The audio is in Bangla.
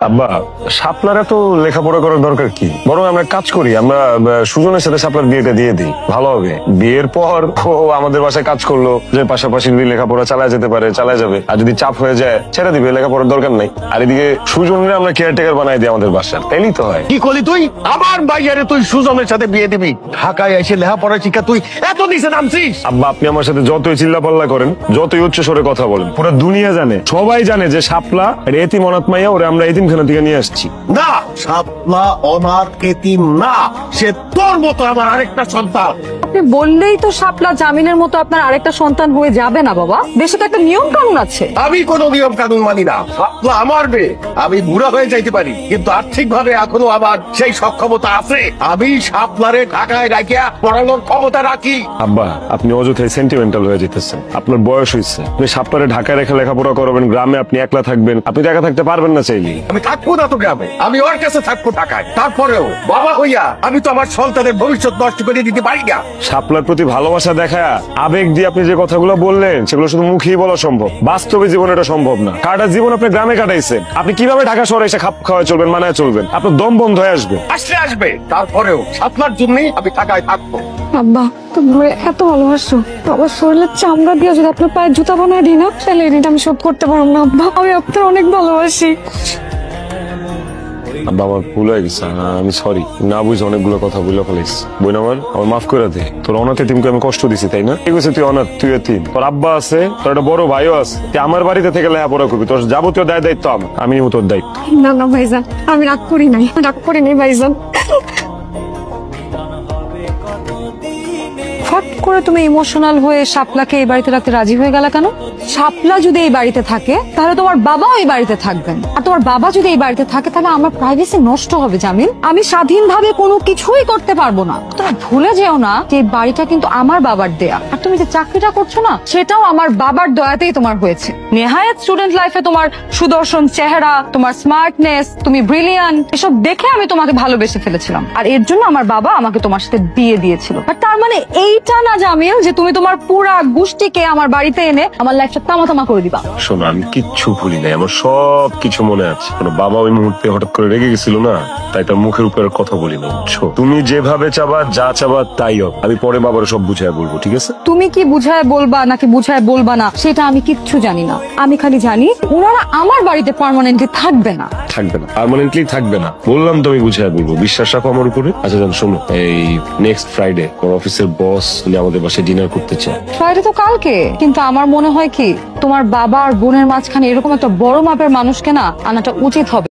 আব্বা, শাপলার এত লেখাপড়া করার দরকার কি? বরং আমরা কাজ করি, আমরা সুজনের সাথে শাপলার বিয়েটা দিয়ে দিই, ভালো হবে। বিয়ের পর ও আমাদের বাসায় কাজ করলো, যে পাশাপাশি যদি লেখাপড়া চালায় যেতে পারে চালায় যাবে, আর যদি চাপ হয়ে যায় ছেড়ে দিবে, লেখাপড়ার দরকার নাই। আর এদিকে সুজনের আমরা কেয়ারটেকার বানাই দিই আমাদের বাসার, তাইলেই তো হয়। কি করলি তুই? আমার ভাইয়ারে তুই সুজনের সাথে বিয়ে দিবি? ঢাকায় এসে লেখাপড়া শিক্ষা তুই এত নিচে নামছিস? আব্বা, আপনি আমার সাথে যতই চিল্লাপাল্লা করেন, যতই উচ্চ স্বরে কথা বলেন, পুরো দুনিয়া জানে, সবাই জানে যে শাপলা এতিম অনাথ মাইয়া, ওরে আমরা এতিমখানা থেকে নিয়ে আসছি। না, শাপলা অনাথ এতিম না, সে তোর মতো আমার আরেকটা সন্তান। আপনি বললেই তো শাপলা জামিনের মতো আপনার আরেকটা সন্তান হয়ে যাবে না বাবা? দেশে তো একটা নিয়ম কানুন আছে। আমি কোনো নিয়ম কানুন মানি না। শাপলা আমার মেয়ে, আমি বুড়া হয়ে যাইতে পারি, কিন্তু আর্থিক ভাবে এখনো আমার সেই সক্ষমতা আছে। আমি শাপলারে ঢাকায় রাখিয়া পড়ানোর ক্ষমতা রাখি। আব্বা, আপনি অযথাই সেন্টিমেন্টাল হয়ে যেতেছেন। আপনার বয়স হয়েছে, আপনি শাপলারে ঢাকায় রেখে লেখাপড়া করবেন, গ্রামে আপনি একলা থাকবেন, আপনি তো একা থাকতে পারবেন না চাইলেই। আমি থাকবো না তো গ্রামে, আমি ওর কাছে থাকবো ঢাকায়। তারপরেও বাবা হইয়া আমি তো আমার সন্তানের ভবিষ্যৎ নষ্ট করে দিতে পারি না। শাপলার প্রতি ভালোবাসা দেখায় আবেগ দিয়ে আপনি যে কথাগুলো বললেন, সেগুলো শুধু মুখেই বলা সম্ভব, বাস্তবে জীবনে এটা সম্ভব না। কাটা জীবন আপনি গ্রামে কাটাইছেন, আপনি কিভাবে ঢাকা শহরে এসে খাপ খাওয়ায় চলবেন, মানায় চলবেন? আপনার দম বন্ধ হয়ে আসবে। আসবে, তারপরেও শাপলার জন্যই আমি ঢাকায় থাকবো। আব্বা, তুমি এত ভালোবাসো, আমার শরীরের চামড়া দিয়ে যদি আপনার পায়ে জুতা বানায় দিই না, তাহলে এটা আমি সব করতে পারবো না। আব্বা, আমি আপনার অনেক ভালোবাসি। আব্বা, আমার ভুল হয়ে গেছে, আমি সরি। না বুঝে অনেকগুলো কথা বলে ফেলেছি। বোন আমার মাফ করে দে। তোর অনাথ এতিমকে আমি কষ্ট দিছি, তাই না? ঠিক আছে, তুই অনাথ, তুই এতিম, তোর আব্বা আছে, তোর একটা বড় ভাইও আছে। তুই আমার বাড়িতে থেকে লেখাপড়া করবি, তোর যাবতীয় দায়িত্ব আমি নিব, তোর দায়িত্ব। না না ভাইজান, আমি রাগ করি নাই, ভাইজান। ফট করে তুমি ইমোশনাল হয়ে শাপলাকে এই বাড়িতে রাখতে রাজি হয়ে গেল কেন? শাপলা যদি এই বাড়িতে থাকে তাহলে তোমার বাবাও এই বাড়িতে থাকবেন, আর তোমার বাবা যদি এই বাড়িতে থাকে তাহলে আমার প্রাইভেসি নষ্ট হবে জামিল। আমি স্বাধীনভাবে কোনো কিছুই করতে পারবো না। তুমি ভুলে যেও না যে এই বাড়িটা কিন্তু আমার বাবার দেয়া, আর তুমি যে চাকরিটা করছো না, সেটাও আমার বাবার দয়াতেই তোমার হয়েছে। নেহায়েত স্টুডেন্ট লাইফে তোমার সুদর্শন চেহারা, তোমার স্মার্টনেস, তুমি ব্রিলিয়ান্ট, এসব দেখে আমি তোমাকে ভালোবেসে ফেলেছিলাম, আর এর জন্য আমার বাবা আমাকে তোমার সাথে বিয়ে দিয়েছিল। আর তার মানে এইটা না জামিল যে তুমি তোমার পুরা গোষ্ঠীকে আমার বাড়িতে এনে আমার লাইফটা তামাতামা করে দিবা। শোনো, আমি কিচ্ছু ভুলি নাই, আমার সব কিছু মনে আছে। বাবা ওই মুহূর্তে হঠাৎ করে রেগে গেছিল না, তাই তার মুখের উপরে কথা বলি না, বুঝছো? তুমি যেভাবে চাবা, যা চাবা তাই হোক। আমি পরে বাবার সব বুঝায় বলবো, ঠিক আছে? তুমি কি বুঝায় বলবা নাকি বুঝায় বলবা না সেটা আমি কিচ্ছু জানি না। আমি খালি জানি ওনারা আমার বাড়িতে পার্মানেন্টলি থাকবে না। পার্মানেন্টলি থাকবে না বললাম তো, আমি বুঝায় বলবো, বিশ্বাস রাখো আমার উপরে। আচ্ছা জান, শোনো, এই নেক্সট ফ্রাইডে আমার অফিসের বস উনি আমাদের বাসায় ডিনার করতে চায়। ফ্রাইডে তো কালকে, কিন্তু আমার মনে হয় কি তোমার বাবা আর বোনের মাঝখানে এরকম একটা বড় মাপের মানুষকে না আনাটা উচিত হবে।